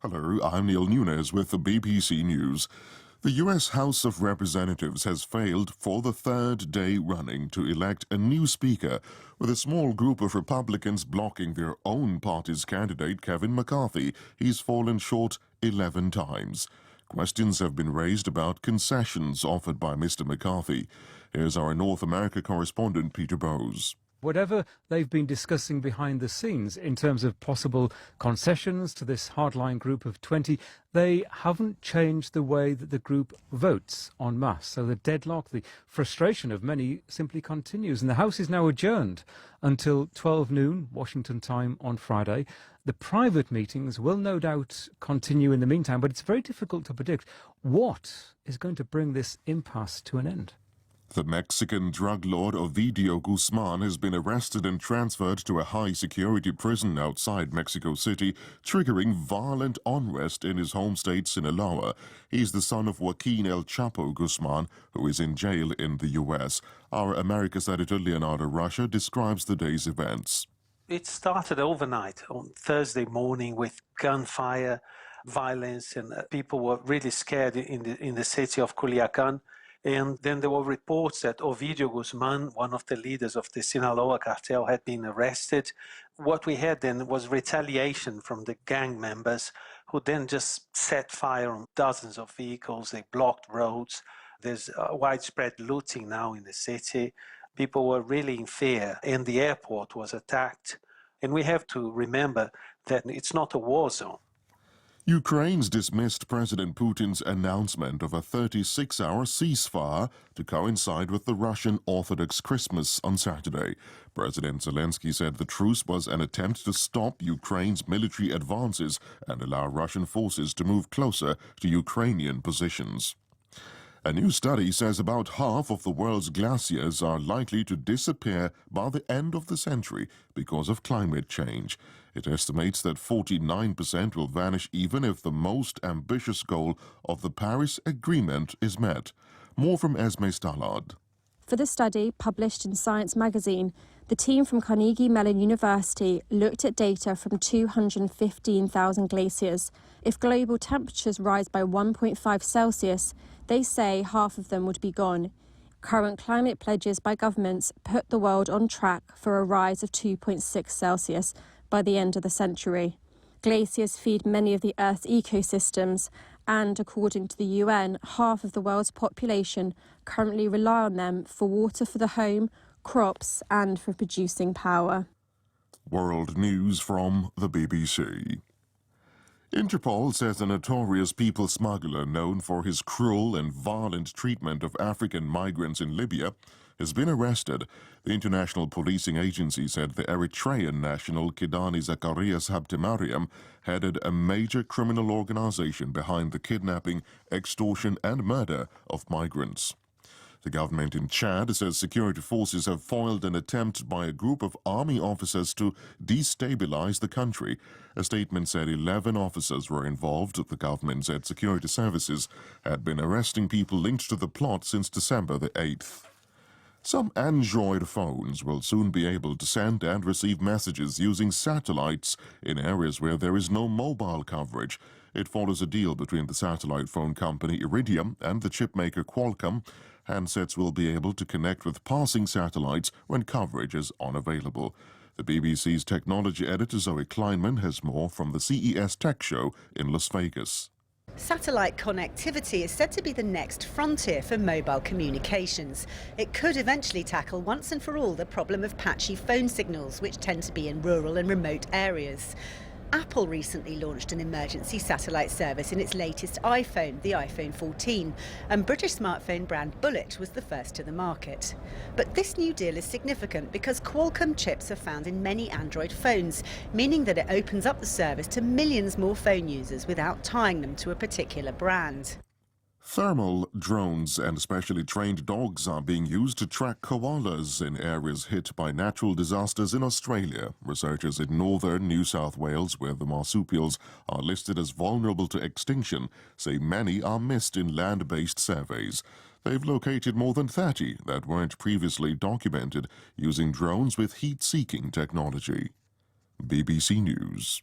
Hello, I'm Neil Nunes with the BBC News. The U.S. House of Representatives has failed for the third day running to elect a new speaker, with a small group of Republicans blocking their own party's candidate, Kevin McCarthy. He's fallen short 11 times. Questions have been raised about concessions offered by Mr. McCarthy. Here's our North America correspondent, Peter Bowes. Whatever they've been discussing behind the scenes in terms of possible concessions to this hardline group of 20, they haven't changed the way that the group votes en masse. So the deadlock, the frustration of many simply continues. And the House is now adjourned until 12 noon, Washington time on Friday. The private meetings will no doubt continue in the meantime, but it's very difficult to predict what is going to bring this impasse to an end. The Mexican drug lord Ovidio Guzman has been arrested and transferred to a high-security prison outside Mexico City, triggering violent unrest in his home state Sinaloa. He's the son of Joaquin El Chapo Guzman, who is in jail in the U.S. Our America's editor Leonardo Russia describes the day's events. It started overnight on Thursday morning with gunfire, violence, and people were really scared in the city of Culiacan. And then there were reports that Ovidio Guzman, one of the leaders of the Sinaloa cartel, had been arrested. What we had then was retaliation from the gang members, who then just set fire on dozens of vehicles. They blocked roads. There's widespread looting now in the city. People were really in fear, and the airport was attacked. And we have to remember that it's not a war zone. Ukraine's dismissed President Putin's announcement of a 36-hour ceasefire to coincide with the Russian Orthodox Christmas on Saturday. President Zelensky said the truce was an attempt to stop Ukraine's military advances and allow Russian forces to move closer to Ukrainian positions. A new study says about half of the world's glaciers are likely to disappear by the end of the century because of climate change. It estimates that 49% will vanish even if the most ambitious goal of the Paris Agreement is met. More from Esme Stallard. For the study, published in Science magazine, the team from Carnegie Mellon University looked at data from 215,000 glaciers. If global temperatures rise by 1.5 Celsius, they say half of them would be gone. Current climate pledges by governments put the world on track for a rise of 2.6 Celsius by the end of the century. Glaciers feed many of the Earth's ecosystems, and according to the UN, half of the world's population currently rely on them for water for the home, crops, and for producing power. World news from the BBC. Interpol says a notorious people smuggler known for his cruel and violent treatment of African migrants in Libya has been arrested. The International Policing Agency said the Eritrean national Kidani Zacharias Habtemariam headed a major criminal organization behind the kidnapping, extortion and murder of migrants. The government in Chad says security forces have foiled an attempt by a group of army officers to destabilize the country. A statement said 11 officers were involved. The government said security services had been arresting people linked to the plot since December the 8th. Some Android phones will soon be able to send and receive messages using satellites in areas where there is no mobile coverage. It follows a deal between the satellite phone company Iridium and the chipmaker Qualcomm. Handsets will be able to connect with passing satellites when coverage is unavailable. The BBC's technology editor Zoe Kleinman has more from the CES Tech Show in Las Vegas. Satellite connectivity is said to be the next frontier for mobile communications. It could eventually tackle once and for all the problem of patchy phone signals, which tend to be in rural and remote areas. Apple recently launched an emergency satellite service in its latest iPhone, the iPhone 14, and British smartphone brand Bullet was the first to the market. But this new deal is significant because Qualcomm chips are found in many Android phones, meaning that it opens up the service to millions more phone users without tying them to a particular brand. Thermal drones and specially trained dogs are being used to track koalas in areas hit by natural disasters in Australia. Researchers in northern New South Wales, where the marsupials are listed as vulnerable to extinction, say many are missed in land-based surveys. They've located more than 30 that weren't previously documented using drones with heat-seeking technology. BBC News.